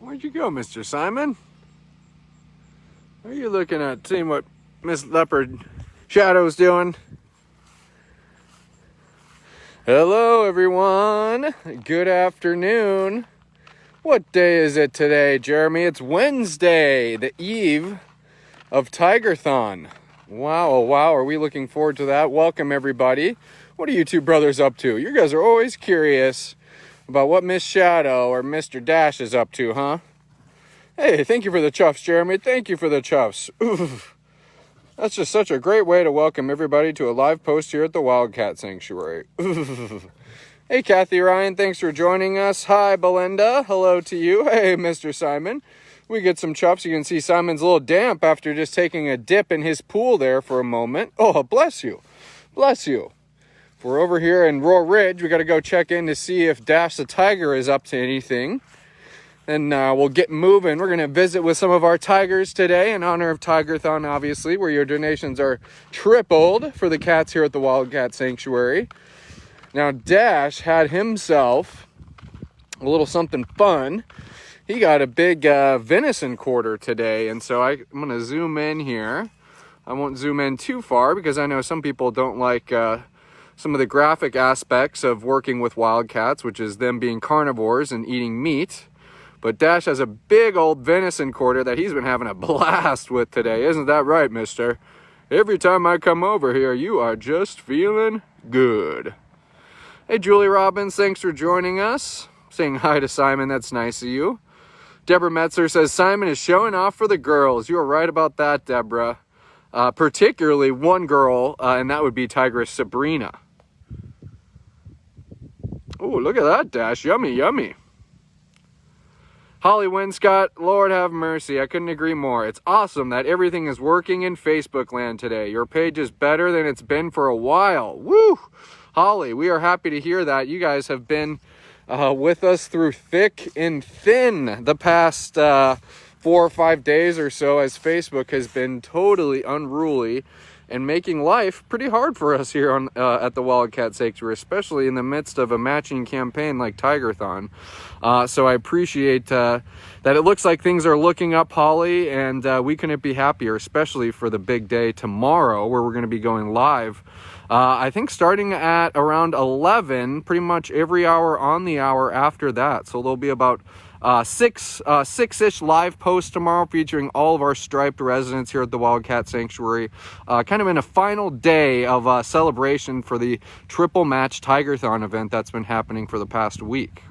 Where'd you go, Mr. Simon? Are you looking at seeing what Miss Leopard Shadow's doing? Hello, everyone. Good afternoon. What day is it today, Jeremy? It's Wednesday, the eve of Tiger-Thon. Wow, oh wow, are we looking forward to that? Welcome, everybody. What are you two brothers up to? You guys are always curious about what Miss Shadow or Mr. Dash is up to, huh? Hey, thank you for the chuffs, Jeremy. Thank you for the chuffs. Oof. That's just such a great way to welcome everybody to a live post here at the Wildcat Sanctuary. Oof. Hey, Kathy Ryan, thanks for joining us. Hi, Belinda. Hello to you. Hey, Mr. Simon. We get some chuffs. You can see Simon's a little damp after just taking a dip in his pool there for a moment. Oh, bless you. Bless you. If we're over here in Roar Ridge, we got to go check in to see if Dash the Tiger is up to anything. And we'll get moving. We're going to visit with some of our tigers today in honor of Tiger-Thon, obviously, where your donations are tripled for the cats here at the Wildcat Sanctuary. Now, Dash had himself a little something fun. He got a big venison quarter today, and so I'm going to zoom in here. I won't zoom in too far because I know some people don't like some of the graphic aspects of working with wildcats, which is them being carnivores and eating meat. But Dash has a big old venison quarter that he's been having a blast with today. Isn't that right, mister? Every time I come over here, you are just feeling good. Hey, Julie Robbins, thanks for joining us. Saying hi to Simon, that's nice of you. Deborah Metzler says, Simon is showing off for the girls. You are right about that, Deborah. Particularly one girl, and that would be Tigress Sabrina. Oh, look at that, Dash. Yummy, yummy. Holly Winscott, Lord have mercy. I couldn't agree more. It's awesome that everything is working in Facebook land today. Your page is better than it's been for a while. Woo! Holly, we are happy to hear that. You guys have been with us through thick and thin the past 4 or 5 days or so, as Facebook has been totally unruly and making life pretty hard for us here on at the Wildcat Sanctuary, especially in the midst of a matching campaign like Tiger-Thon. So I appreciate that it looks like things are looking up, Holly, and we couldn't be happier, especially for the big day tomorrow where we're going to be going live. I think starting at around 11, pretty much every hour on the hour after that. So there'll be about six-ish live posts tomorrow featuring all of our striped residents here at the Wildcat Sanctuary, kind of in a final day of celebration for the triple match Tiger-Thon event that's been happening for the past week.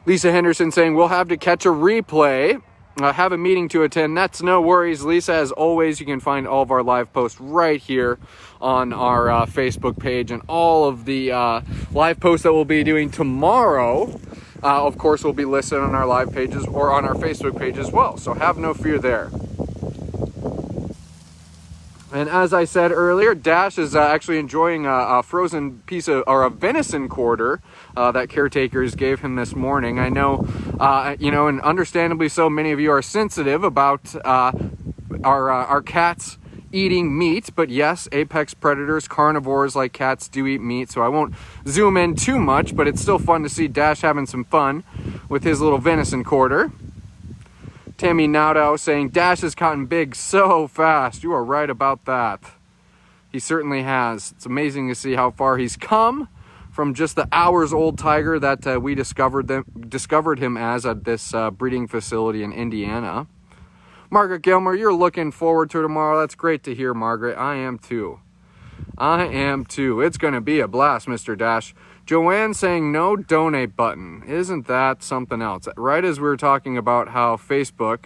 Lisa Henderson saying we'll have to catch a replay. Have a meeting to attend. That's no worries, Lisa. As always, you can find all of our live posts right here on our Facebook page, and all of the live posts that we'll be doing tomorrow, of course, will be listed on our live pages or on our Facebook page as well. So have no fear there. And as I said earlier, Dash is actually enjoying a frozen piece of, or a venison quarter that caretakers gave him this morning. I know, and understandably so, many of you are sensitive about our cats eating meat. But yes, apex predators, carnivores like cats do eat meat. So I won't zoom in too much, but it's still fun to see Dash having some fun with his little venison quarter. Tammy Naudau saying, Dash has gotten big so fast. You are right about that. He certainly has. It's amazing to see how far he's come from just the hours-old tiger that we discovered him as at this breeding facility in Indiana. Margaret Gilmer, you're looking forward to tomorrow. That's great to hear, Margaret. I am too. It's going to be a blast, Mr. Dash. Joanne saying no donate button. Isn't that something else? Right as we were talking about how Facebook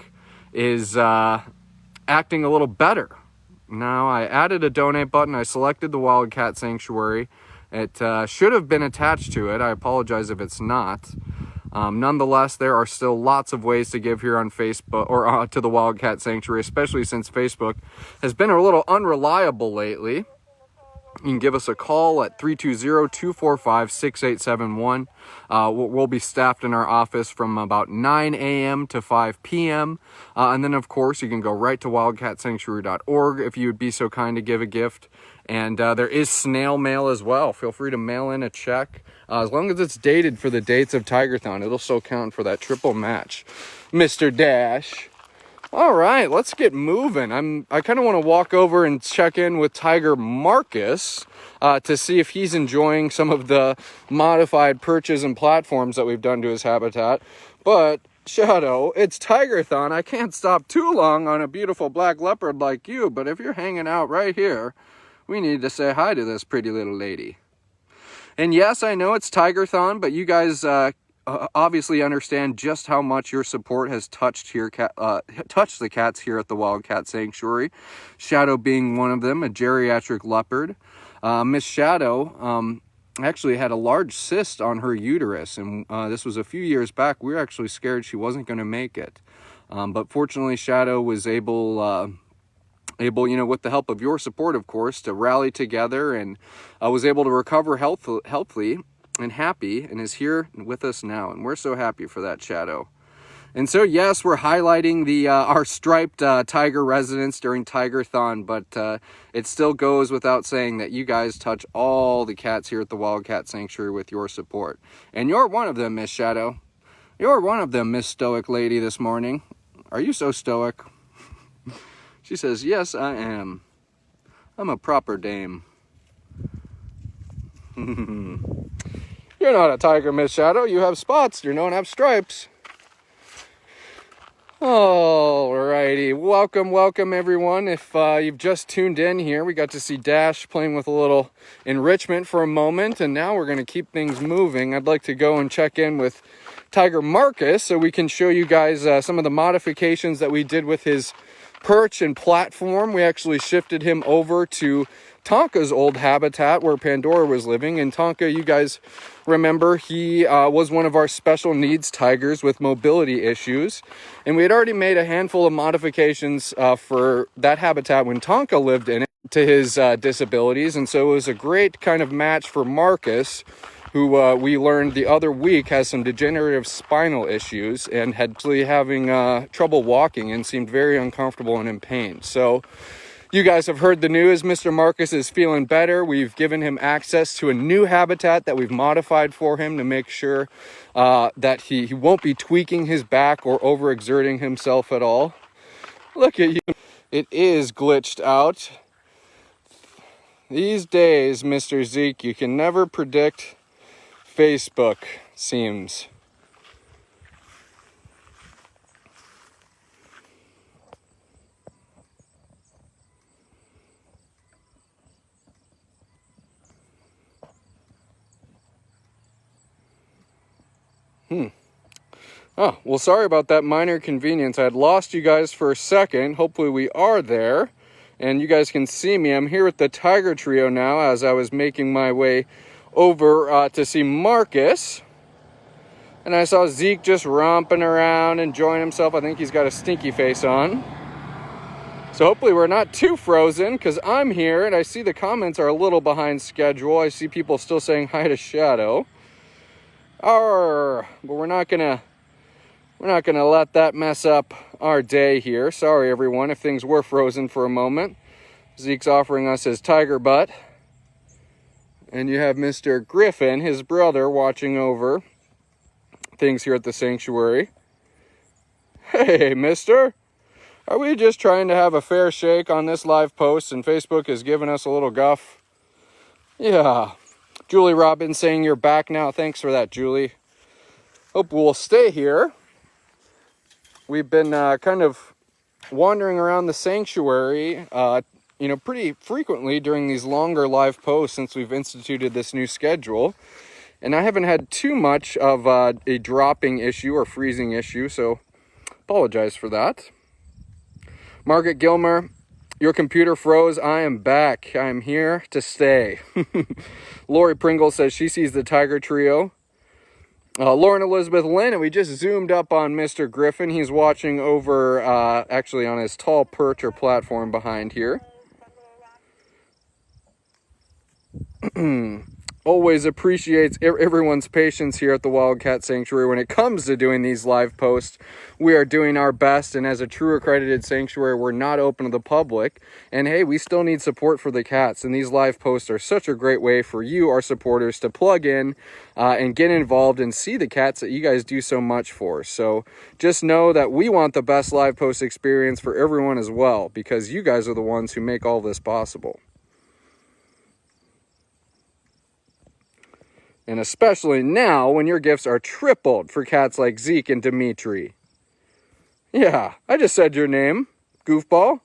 is acting a little better. Now, I added a donate button. I selected the Wildcat Sanctuary. It should have been attached to it. I apologize if it's not. Nonetheless, there are still lots of ways to give here on Facebook or to the Wildcat Sanctuary, especially since Facebook has been a little unreliable lately. You can give us a call at 320-245-6871. We'll be staffed in our office from about 9 a.m. to 5 p.m. And then, of course, you can go right to wildcatsanctuary.org if you would be so kind to give a gift. And there is snail mail as well. Feel free to mail in a check. As long as it's dated for the dates of Tiger-Thon, it'll still count for that triple match, Mr. Dash. All right, let's get moving. I kind of want to walk over and check in with Tiger Marcus to see if he's enjoying some of the modified perches and platforms that we've done to his habitat. But Shadow, it's Tiger-Thon. I can't stop too long on a beautiful black leopard like you, but if you're hanging out right here, we need to say hi to this pretty little lady. And yes, I know it's Tiger-Thon, but you guys obviously understand just how much your support has touched the cats here at the Wildcat Sanctuary. Shadow being one of them, a geriatric leopard. Miss Shadow actually had a large cyst on her uterus, and this was a few years back. We were actually scared she wasn't going to make it. But fortunately, Shadow was able, with the help of your support, of course, to rally together, and was able to recover healthily and happy, and is here with us now, and we're so happy for that, Shadow. And so yes, we're highlighting our striped tiger residents during Tiger-Thon, but it still goes without saying that you guys touch all the cats here at the Wildcat Sanctuary with your support, and you're one of them, Miss Shadow. You're one of them, Miss Stoic Lady this morning. Are you so stoic? She says, yes, I am. I'm a proper dame. You're not a tiger, Miss Shadow. You have spots. You don't have stripes. Alrighty. Welcome, everyone. If you've just tuned in here, we got to see Dash playing with a little enrichment for a moment, and now we're going to keep things moving. I'd like to go and check in with Tiger Marcus so we can show you guys some of the modifications that we did with his perch and platform. We actually shifted him over to Tonka's old habitat where Pandora was living. And Tonka, you guys remember, he was one of our special needs tigers with mobility issues. And we had already made a handful of modifications for that habitat when Tonka lived in it to his disabilities. And so it was a great kind of match for Marcus, who we learned the other week has some degenerative spinal issues and had actually having trouble walking and seemed very uncomfortable and in pain. So you guys have heard the news. Mr. Marcus is feeling better. We've given him access to a new habitat that we've modified for him to make sure that he won't be tweaking his back or overexerting himself at all. Look at you. It is glitched out. These days, Mr. Zeke, you can never predict Facebook, seems. Oh, well, sorry about that minor inconvenience. I had lost you guys for a second. Hopefully we are there, and you guys can see me. I'm here with the Tiger Trio now as I was making my way over to see Marcus. And I saw Zeke just romping around, enjoying himself. I think he's got a stinky face on. So hopefully we're not too frozen, because I'm here, and I see the comments are a little behind schedule. I see people still saying hi to Shadow. But we're not gonna let that mess up our day here. Sorry, everyone, if things were frozen for a moment. Zeke's offering us his tiger butt. And you have Mr. Griffin, his brother, watching over things here at the sanctuary. Hey, mister. Are we just trying to have a fair shake on this live post and Facebook is giving us a little guff? Yeah. Julie Robbins saying you're back now. Thanks for that, Julie. Hope we'll stay here. We've been kind of wandering around the sanctuary, pretty frequently during these longer live posts since we've instituted this new schedule. And I haven't had too much of a dropping issue or freezing issue, so apologize for that. Margaret Gilmer, your computer froze. I am back. I am here to stay. Lori Pringle says she sees the Tiger Trio. Lauren Elizabeth Lynn, and we just zoomed up on Mr. Griffin. He's watching over, actually on his tall perch or platform behind here. always appreciates everyone's patience here at the Wildcat Sanctuary when it comes to doing these live posts. We are doing our best, and as a true accredited sanctuary, we're not open to the public. And hey, we still need support for the cats, and these live posts are such a great way for you, our supporters, to plug in and get involved and see the cats that you guys do so much for. So just know that we want the best live post experience for everyone as well, because you guys are the ones who make all this possible. And especially now when your gifts are tripled for cats like Zeke and Dimitri. Yeah, I just said your name, goofball.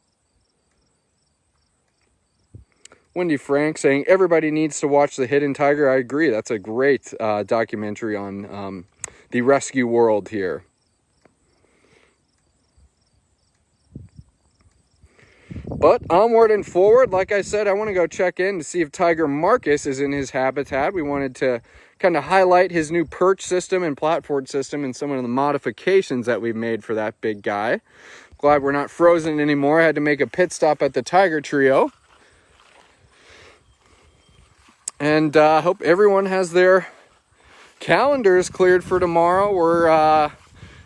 Wendy Frank saying everybody needs to watch The Hidden Tiger. I agree. That's a great documentary on the rescue world here. But onward and forward, like I said, I want to go check in to see if Tiger Marcus is in his habitat. We wanted to kind of highlight his new perch system and platform system and some of the modifications that we've made for that big guy. Glad we're not frozen anymore. I had to make a pit stop at the Tiger Trio. And hope everyone has their calendars cleared for tomorrow. We're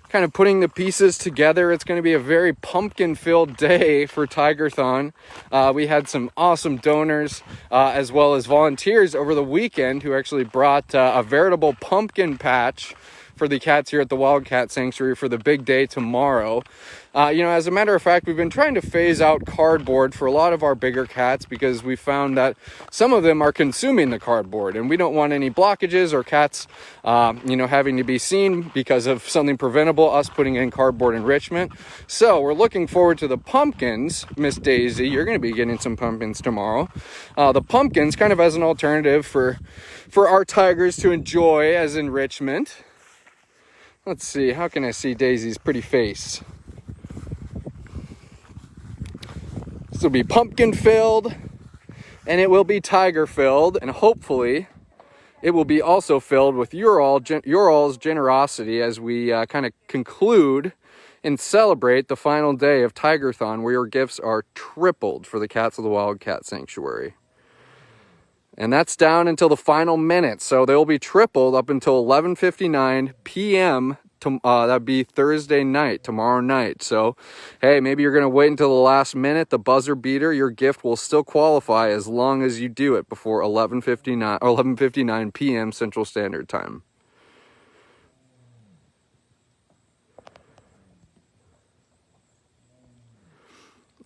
kind of putting the pieces together. It's going to be a very pumpkin-filled day for Tiger-Thon. We had some awesome donors as well as volunteers over the weekend who actually brought a veritable pumpkin patch for the cats here at the Wildcat Sanctuary for the big day tomorrow. As a matter of fact, we've been trying to phase out cardboard for a lot of our bigger cats because we found that some of them are consuming the cardboard, and we don't want any blockages or cats, having to be seen because of something preventable, us putting in cardboard enrichment. So we're looking forward to the pumpkins. Miss Daisy, you're going to be getting some pumpkins tomorrow. The pumpkins kind of as an alternative for our tigers to enjoy as enrichment. Let's see, how can I see Daisy's pretty face? This will be pumpkin filled, and it will be tiger filled, and hopefully it will be also filled with your all's generosity as we kind of conclude and celebrate the final day of Tiger-Thon, where your gifts are tripled for the cats of the Wildcat Sanctuary. And that's down until the final minute. So they'll be tripled up until 11:59 p.m. That'd be Thursday night, tomorrow night. So, hey, maybe you're going to wait until the last minute, the buzzer beater. Your gift will still qualify as long as you do it before 11:59 p.m. Central Standard Time.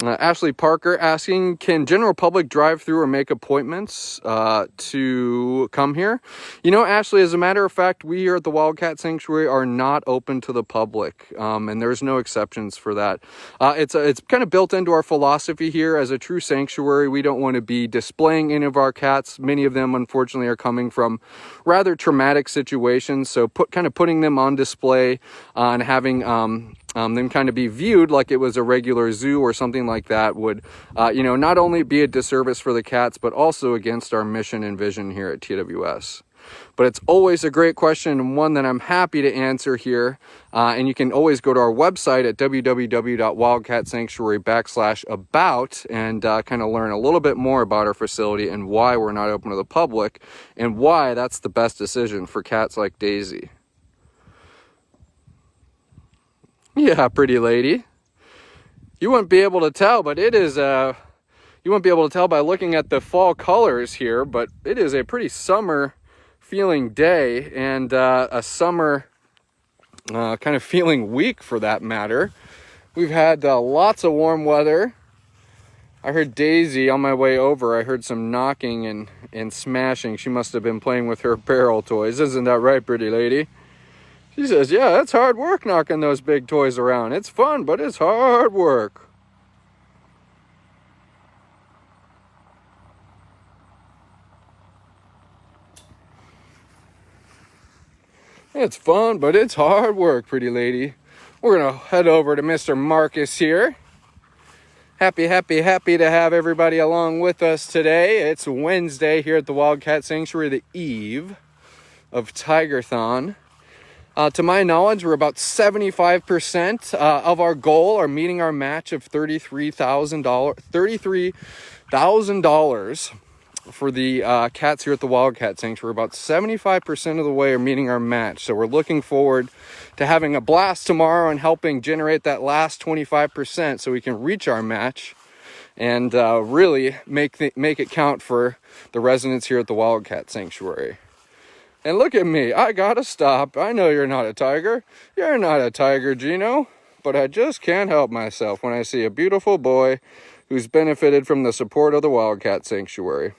Ashley Parker asking, can general public drive through or make appointments to come here? Ashley, as a matter of fact, we here at the Wildcat Sanctuary are not open to the public, and there's no exceptions for that. It's kind of built into our philosophy here. As a true sanctuary, we don't want to be displaying any of our cats. Many of them, unfortunately, are coming from rather traumatic situations, so putting them on display and having them kind of be viewed like it was a regular zoo or something like that would, not only be a disservice for the cats, but also against our mission and vision here at TWS. But it's always a great question and one that I'm happy to answer here. And you can always go to our website at www.wildcatsanctuary.com/about and kind of learn a little bit more about our facility and why we're not open to the public and why that's the best decision for cats like Daisy. Yeah, pretty lady. You wouldn't be able to tell, but it is you wouldn't be able to tell by looking at the fall colors here, but it is a pretty summer feeling day and a summer kind of feeling week for that matter. We've had lots of warm weather. I heard Daisy on my way over. I heard some knocking and smashing. She must have been playing with her barrel toys. Isn't that right, pretty lady? She says, yeah, it's hard work knocking those big toys around. It's fun, but it's hard work. It's fun, but it's hard work, pretty lady. We're going to head over to Mr. Marcus here. Happy to have everybody along with us today. It's Wednesday here at the Wildcat Sanctuary, the eve of Tiger-Thon. To my knowledge, we're about 75% of our goal, or meeting our match of $33,000. for the cats here at the Wildcat Sanctuary. About 75% of the way are meeting our match. So we're looking forward to having a blast tomorrow and helping generate that last 25% so we can reach our match and really make it count for the residents here at the Wildcat Sanctuary. And look at me, I gotta stop. I know you're not a tiger. You're not a tiger, Gino. But I just can't help myself when I see a beautiful boy who's benefited from the support of the Wildcat Sanctuary.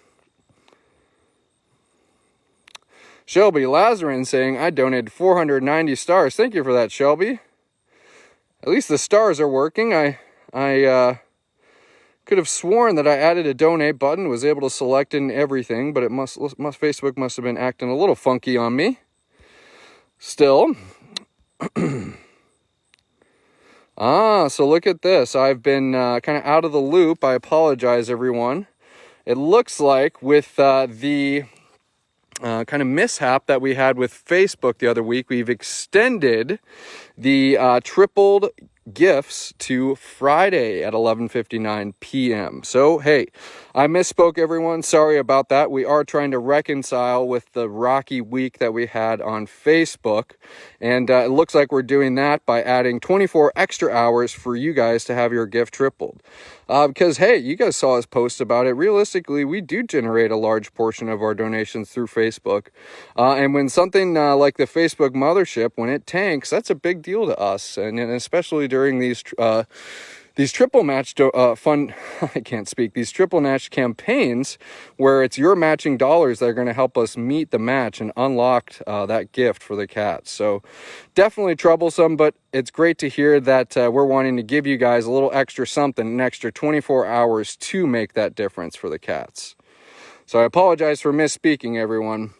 Shelby Lazarin saying, I donated 490 stars. Thank you for that, Shelby. At least the stars are working. I could have sworn that I added a donate button, was able to select in everything, but Facebook must have been acting a little funky on me. Still. So look at this. I've been kind of out of the loop. I apologize, everyone. It looks like with the kind of mishap that we had with Facebook the other week, we've extended the tripled gifts to Friday at 11:59 p.m. So, hey, I misspoke, everyone. Sorry about that. We are trying to reconcile with the rocky week that we had on Facebook. And it looks like we're doing that by adding 24 extra hours for you guys to have your gift tripled. Because, hey, you guys saw us post about it. Realistically, we do generate a large portion of our donations through Facebook. And when something like the Facebook mothership, when it tanks, that's a big deal to us. And especially during these triple match these triple match campaigns where it's your matching dollars that are going to help us meet the match and unlock that gift for the cats. So definitely troublesome, but it's great to hear that we're wanting to give you guys a little extra something, an extra 24 hours to make that difference for the cats. So I apologize for misspeaking, everyone.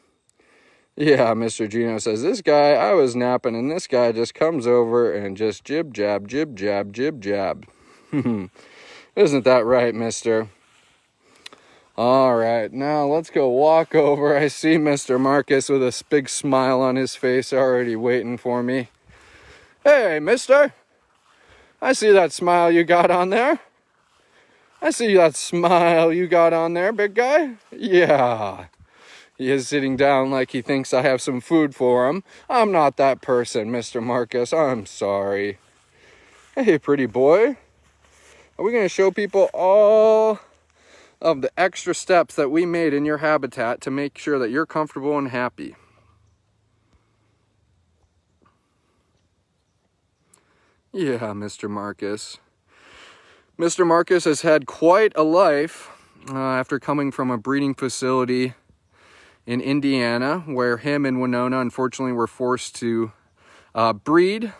Yeah, Mr. Gino says, this guy, I was napping, and this guy just comes over and just jib, jab, jib, jab, jib, jab. Isn't that right, mister? All right, now let's go walk over. I see Mr. Marcus with a big smile on his face already waiting for me. Hey, mister. I see that smile you got on there. I see that smile you got on there, big guy. Yeah. He is sitting down like he thinks I have some food for him. I'm not that person, Mr. Marcus. I'm sorry. Hey, pretty boy. Are we going to show people all of the extra steps that we made in your habitat to make sure that you're comfortable and happy? Yeah, Mr. Marcus. Mr. Marcus has had quite a life after coming from a breeding facility in Indiana, where him and Winona, unfortunately, were forced to breed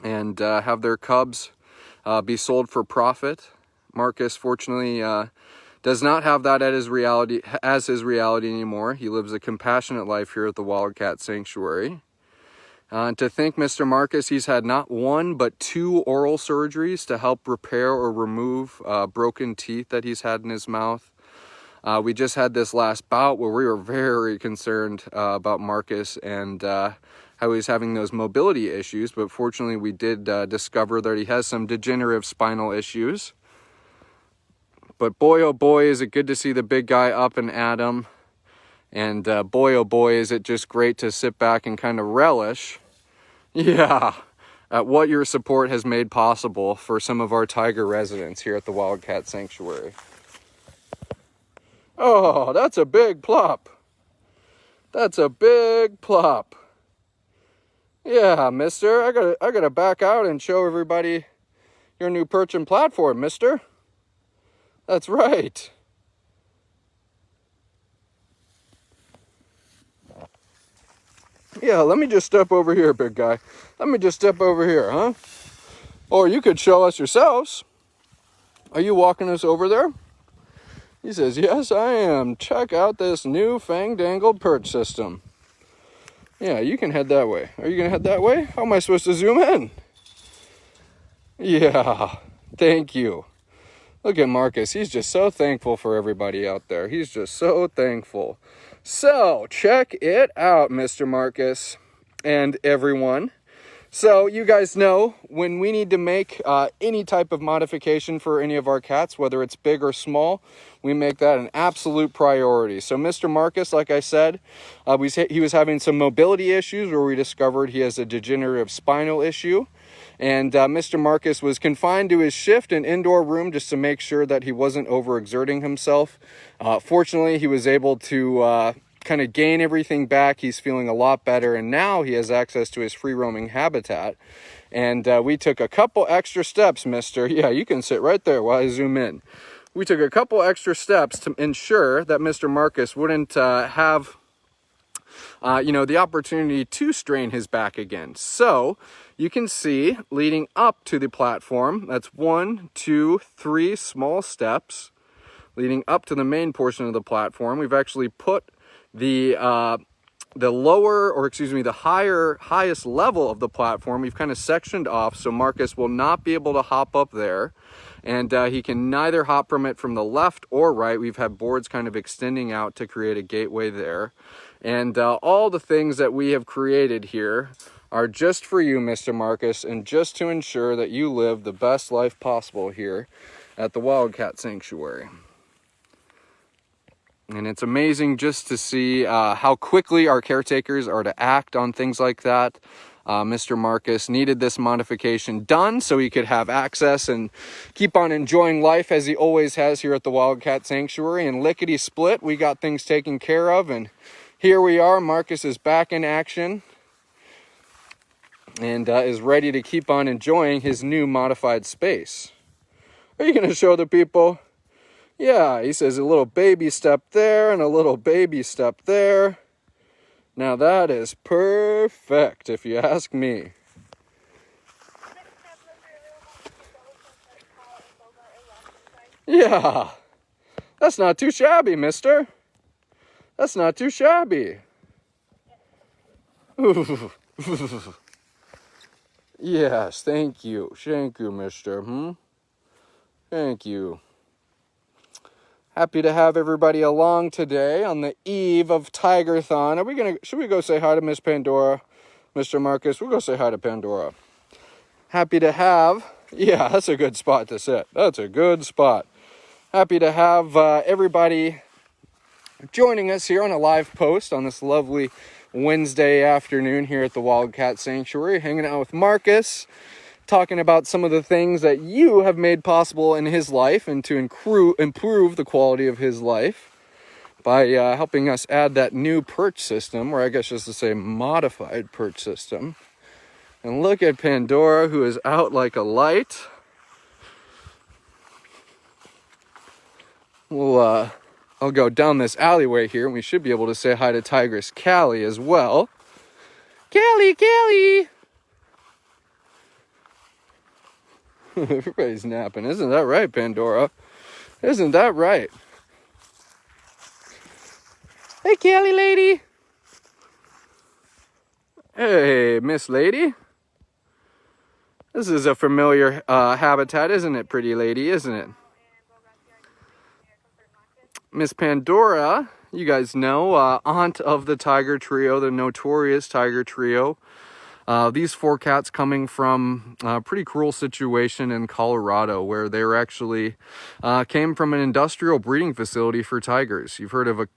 and have their cubs be sold for profit. Marcus, fortunately, does not have that as his reality anymore. He lives a compassionate life here at the Wildcat Sanctuary. To think, Mr. Marcus, he's had not one but 2 oral surgeries to help repair or remove broken teeth that he's had in his mouth. We just had this last bout where we were very concerned about Marcus and how he's having those mobility issues, but fortunately we did discover that he has some degenerative spinal issues. But boy, oh boy, is it good to see the big guy up and at him. And boy, oh boy, is it just great to sit back and kind of relish, yeah, at what your support has made possible for some of our tiger residents here at the Wildcat Sanctuary. Oh, that's a big plop. That's a big plop. Yeah, mister, I gotta back out and show everybody your new perch and platform, mister. That's right. Yeah, let me just step over here, big guy. Let me just step over here, huh? Or you could show us yourselves. Are you walking us over there? He says, yes, I am. Check out this new fang-dangled perch system. Yeah, you can head that way. Are you going to head that way? How am I supposed to zoom in? Yeah, thank you. Look at Marcus. He's just so thankful for everybody out there. He's just so thankful. So, check it out, Mr. Marcus and everyone. So you guys know when we need to make any type of modification for any of our cats, whether it's big or small, we make that an absolute priority. So Mr. Marcus, like I said, he was having some mobility issues where we discovered he has a degenerative spinal issue. And Mr. Marcus was confined to his shift and indoor room just to make sure that he wasn't overexerting himself. Fortunately, he was able to kind of gain everything back. He's feeling a lot better, and now he has access to his free roaming habitat. And we took a couple extra steps, mister. Yeah, you can sit right there while I zoom in. We took a couple extra steps to ensure that Mr. Marcus wouldn't have the opportunity to strain his back again. So you can see leading up to the platform, that's 1, 2, 3 small steps leading up to the main portion of the platform. We've actually put the highest level of the platform, we've kind of sectioned off so Marcus will not be able to hop up there, and he can neither hop from it from the left or right. We've had boards kind of extending out to create a gateway there, and all the things that we have created here are just for you, Mr. Marcus, and just to ensure that you live the best life possible here at the Wildcat Sanctuary. And it's amazing just to see how quickly our caretakers are to act on things like that. Mr. Marcus needed this modification done so he could have access and keep on enjoying life as he always has here at the Wildcat Sanctuary. And lickety split, we got things taken care of, and here we are. Marcus is back in action and is ready to keep on enjoying his new modified space. Are you going to show the people? Yeah, he says a little baby step there and a little baby step there. Now that is perfect, if you ask me. Yeah, that's not too shabby, mister. That's not too shabby. Yes, thank you. Thank you, mister. Thank you. Happy to have everybody along today on the eve of Tiger-Thon. Should we go say hi to Miss Pandora, Mr. Marcus? We'll go say hi to Pandora. Happy to have, yeah, that's a good spot to sit. That's a good spot. Happy to have everybody joining us here on a live post on this lovely Wednesday afternoon here at the Wildcat Sanctuary, hanging out with Marcus, talking about some of the things that you have made possible in his life and to improve the quality of his life by helping us add that new perch system, or I guess just to say modified perch system. And look at Pandora, who is out like a light. I'll go down this alleyway here, and we should be able to say hi to Tigress Callie as well. Callie! Everybody's napping. Isn't that right, Pandora? Isn't that right? Hey, Callie lady. Hey, Miss Lady. This is a familiar habitat, isn't it, pretty lady, isn't it? Miss Pandora, you guys know, aunt of the Tiger Trio, the notorious Tiger Trio. These 4 cats coming from a pretty cruel situation in Colorado where they were actually came from an industrial breeding facility for tigers. You've heard of a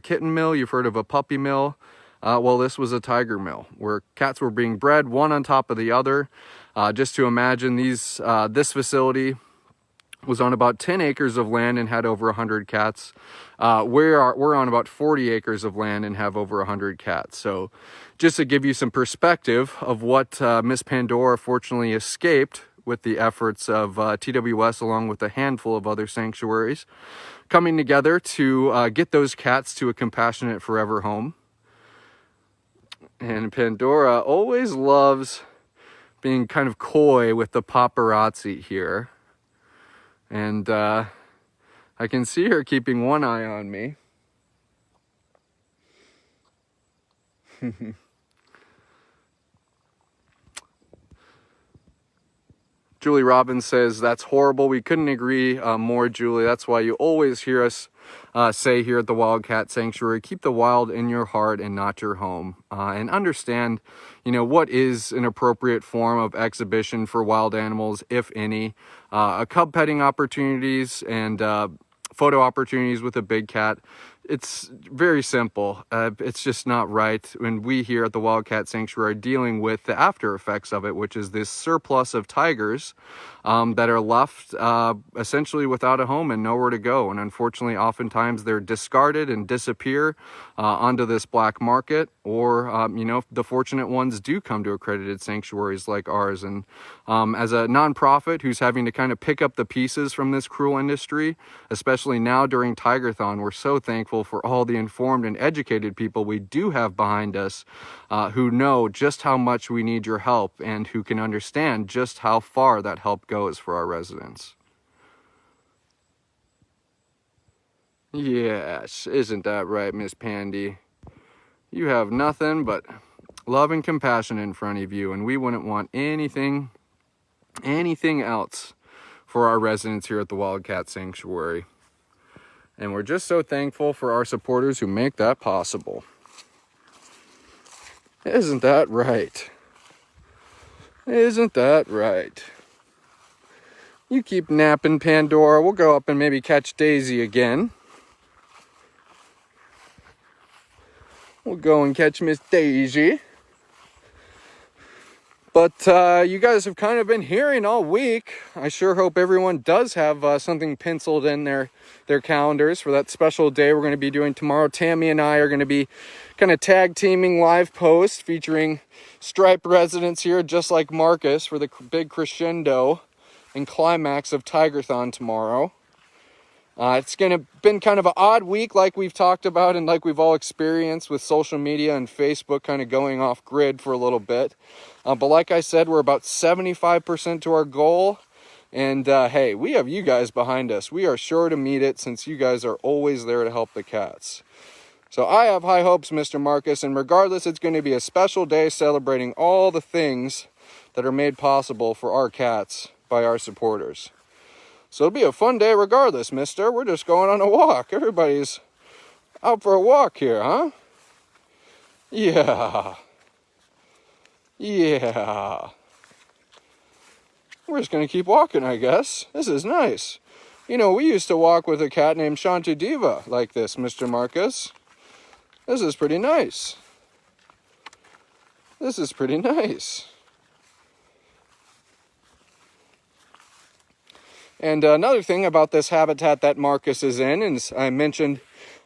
kitten mill, you've heard of a puppy mill. Well, this was a tiger mill where cats were being bred one on top of the other. Just to imagine, this facility was on about 10 acres of land and had over 100 cats. We're on about 40 acres of land and have over 100 cats. So just to give you some perspective of what Miss Pandora fortunately escaped with the efforts of TWS along with a handful of other sanctuaries coming together to get those cats to a compassionate forever home. And Pandora always loves being kind of coy with the paparazzi here. And I can see her keeping one eye on me. Julie Robbins says, that's horrible. We couldn't agree more, Julie. That's why you always hear us say here at the Wildcat Sanctuary, keep the wild in your heart and not your home. And understand, what is an appropriate form of exhibition for wild animals, if any. Cub petting opportunities and photo opportunities with a big cat. It's very simple. It's just not right. And we here at the Wildcat Sanctuary are dealing with the after effects of it, which is this surplus of tigers that are left essentially without a home and nowhere to go. And unfortunately, oftentimes they're discarded and disappear onto this black market, or, the fortunate ones do come to accredited sanctuaries like ours. And as a nonprofit who's having to kind of pick up the pieces from this cruel industry, especially now during Tiger-Thon, we're so thankful for all the informed and educated people we do have behind us who know just how much we need your help and who can understand just how far that help goes for our residents. Yes, isn't that right, Miss Pandy? You have nothing but love and compassion in front of you, and we wouldn't want anything else for our residents here at the Wildcat Sanctuary. And we're just so thankful for our supporters who make that possible. Isn't that right? Isn't that right? You keep napping, Pandora. We'll go up and maybe catch Daisy again. We'll go and catch Miss Daisy. But you guys have kind of been hearing all week. I sure hope everyone does have something penciled in their calendars for that special day we're going to be doing tomorrow. Tammy and I are going to be kind of tag teaming live posts featuring striped residents here, just like Marcus, for the big crescendo and climax of Tiger-Thon tomorrow. It's been kind of an odd week, like we've talked about and like we've all experienced with social media and Facebook kind of going off grid for a little bit. But like I said, we're about 75% to our goal. And hey, we have you guys behind us. We are sure to meet it since you guys are always there to help the cats. So I have high hopes, Mr. Marcus, and regardless, it's going to be a special day celebrating all the things that are made possible for our cats by our supporters. So it'll be a fun day regardless, mister. We're just going on a walk. Everybody's out for a walk here, huh? Yeah. Yeah. We're just going to keep walking, I guess. This is nice. We used to walk with a cat named Shanti Diva like this, Mr. Marcus. This is pretty nice. This is pretty nice. And another thing about this habitat that Marcus is in, is I mentioned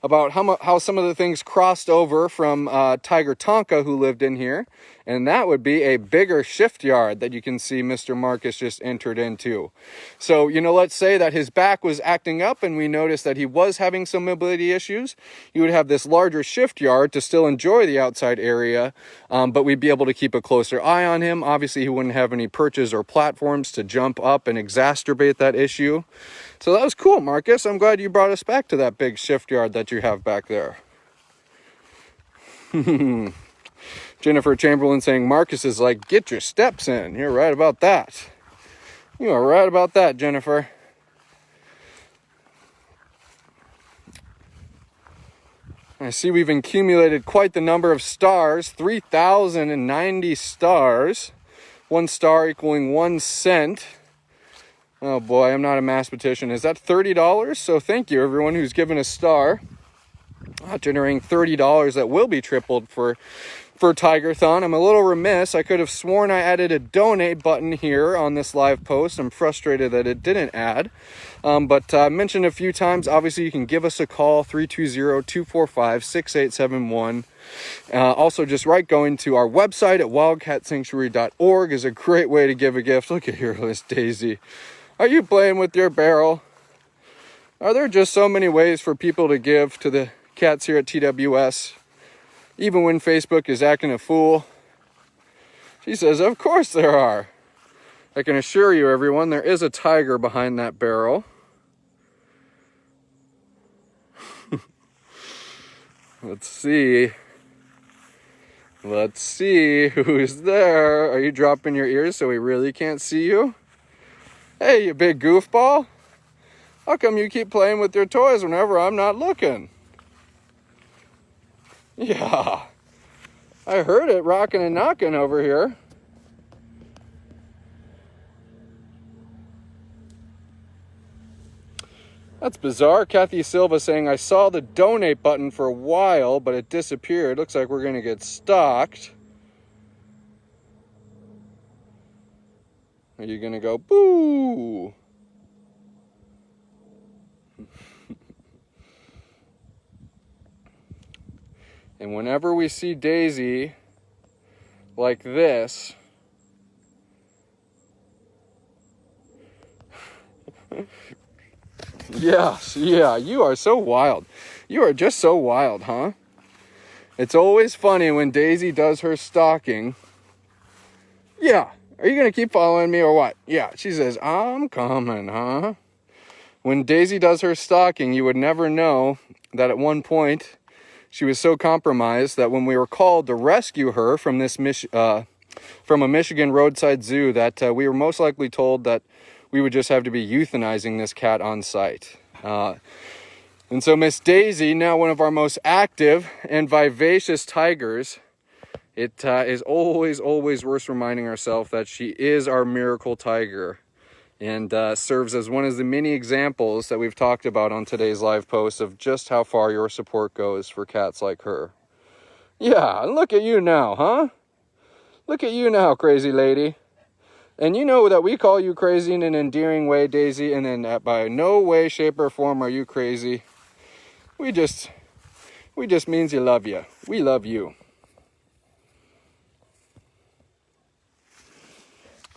about how some of the things crossed over from Tiger Tonka, who lived in here. And that would be a bigger shift yard that you can see Mr. Marcus just entered into. So, let's say that his back was acting up and we noticed that he was having some mobility issues. You would have this larger shift yard to still enjoy the outside area, but we'd be able to keep a closer eye on him. Obviously, he wouldn't have any perches or platforms to jump up and exacerbate that issue. So that was cool, Marcus. I'm glad you brought us back to that big shift yard that you have back there. Jennifer Chamberlain saying Marcus is like, get your steps in. You're right about that. You are right about that, Jennifer. I see we've accumulated quite the number of stars, 3,090 stars. 1 star equaling 1 cent. Oh boy, I'm not a mathematician. Is that $30? So thank you everyone who's given a star. Generating $30 that will be tripled for Tiger-Thon. I'm a little remiss. I could have sworn I added a donate button here on this live post. I'm frustrated that it didn't add. But I mentioned a few times, obviously you can give us a call, 320-245-6871. Also, just going to our website at wildcatsanctuary.org is a great way to give a gift. Look at here, Miss Daisy. Are you playing with your barrel? Are there just so many ways for people to give to the cats here at TWS? Even when Facebook is acting a fool. She says, of course there are. I can assure you, everyone, there is a tiger behind that barrel. Let's see. Let's see who's there. Are you dropping your ears so we really can't see you? Hey, you big goofball. How come you keep playing with your toys whenever I'm not looking? Yeah, I heard it rocking and knocking over here. That's bizarre. Kathy Silva saying, I saw the donate button for a while, but it disappeared. Looks like we're going to get stalked. Are you going to go, boo? And whenever we see Daisy like this, yes, yeah, you are so wild. You are just so wild, huh? It's always funny when Daisy does her stalking. Yeah, are you going to keep following me or what? Yeah, she says, I'm coming, huh? When Daisy does her stalking, you would never know that at one point she was so compromised that when we were called to rescue her from this from a Michigan roadside zoo, that we were most likely told that we would just have to be euthanizing this cat on site. And so Miss Daisy, now one of our most active and vivacious tigers, it is always worth reminding ourselves that she is our miracle tiger, and serves as one of the many examples that we've talked about on today's live post of just how far your support goes for cats like her. Yeah, look at you now, huh? Look at you now, crazy lady. And you know that we call you crazy in an endearing way, Daisy, and then by no way, shape, or form are you crazy. We just means you love you. We love you.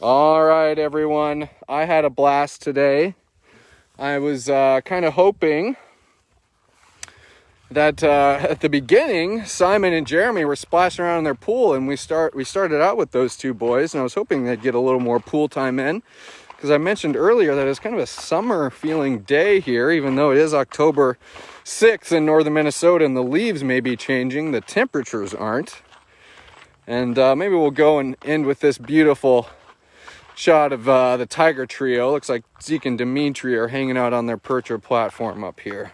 All right, everyone. I had a blast today. I was kind of hoping that at the beginning, Simon and Jeremy were splashing around in their pool, and we started out with those two boys, and I was hoping they'd get a little more pool time in, because I mentioned earlier that it's kind of a summer feeling day here, even though it is October 6th in northern Minnesota, and the leaves may be changing, the temperatures aren't. And maybe we'll go and end with this beautiful shot of the tiger trio. Looks like Zeke and Dimitri are hanging out on their perch or platform up here.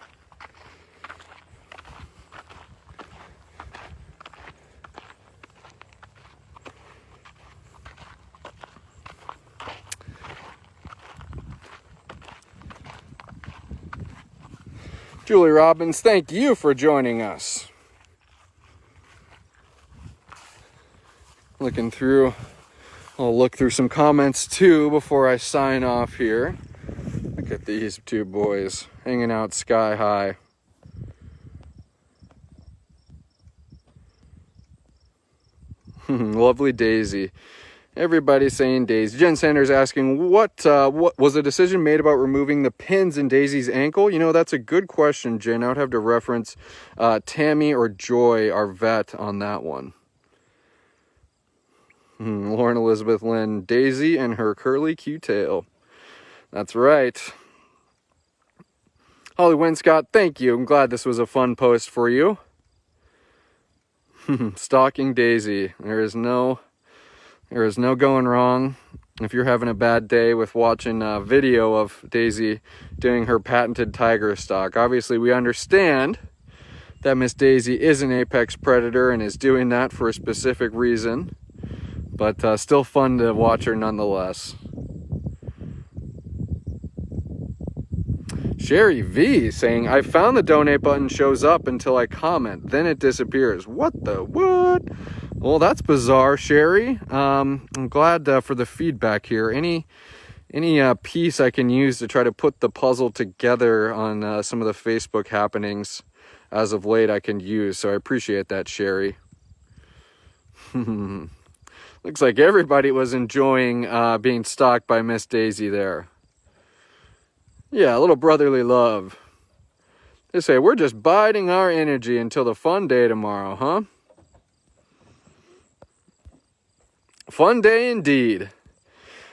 Julie Robbins, thank you for joining us. Looking through, I'll look through some comments too before I sign off here. Look at these two boys hanging out sky high. Lovely Daisy. Everybody's saying Daisy. Jen Sanders asking, what was a decision made about removing the pins in Daisy's ankle? You know, that's a good question, Jen. I would have to reference Tammy or Joy, our vet, on that one. Lauren Elizabeth Lynn, Daisy and her curly Q-tail. That's right. Holly Winscott, thank you. I'm glad this was a fun post for you. Stalking Daisy. There is no going wrong if you're having a bad day with watching a video of Daisy doing her patented tiger stalk. Obviously, we understand that Miss Daisy is an apex predator and is doing that for a specific reason, but still fun to watch her nonetheless. Sherry V saying, I found the donate button shows up until I comment, then it disappears. What? Well, that's bizarre, Sherry. I'm glad for the feedback here. Any piece I can use to try to put the puzzle together on some of the Facebook happenings as of late I can use, so I appreciate that, Sherry. Looks like everybody was enjoying being stalked by Miss Daisy there. Yeah, a little brotherly love. They say, we're just biding our energy until the fun day tomorrow, huh? Fun day indeed.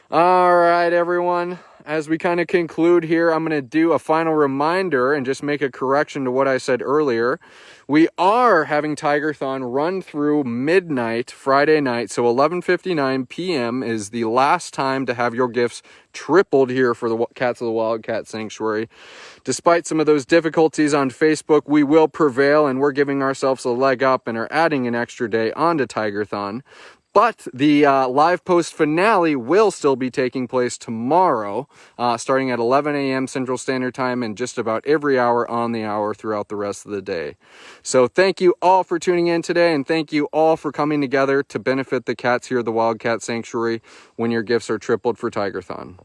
All right, everyone. as we kind of conclude here, I'm going to do a final reminder and just make a correction to what I said earlier. We are having Tiger-Thon run through midnight Friday night, so 11:59 p.m. is the last time to have your gifts tripled here for the Cats of the Wildcat Sanctuary. Despite some of those difficulties on Facebook, we will prevail, and we're giving ourselves a leg up and are adding an extra day onto Tiger-Thon. But the live post finale will still be taking place tomorrow, starting at 11 a.m. Central Standard Time and just about every hour on the hour throughout the rest of the day. So thank you all for tuning in today, and thank you all for coming together to benefit the cats here at the Wildcat Sanctuary when your gifts are tripled for Tiger-Thon.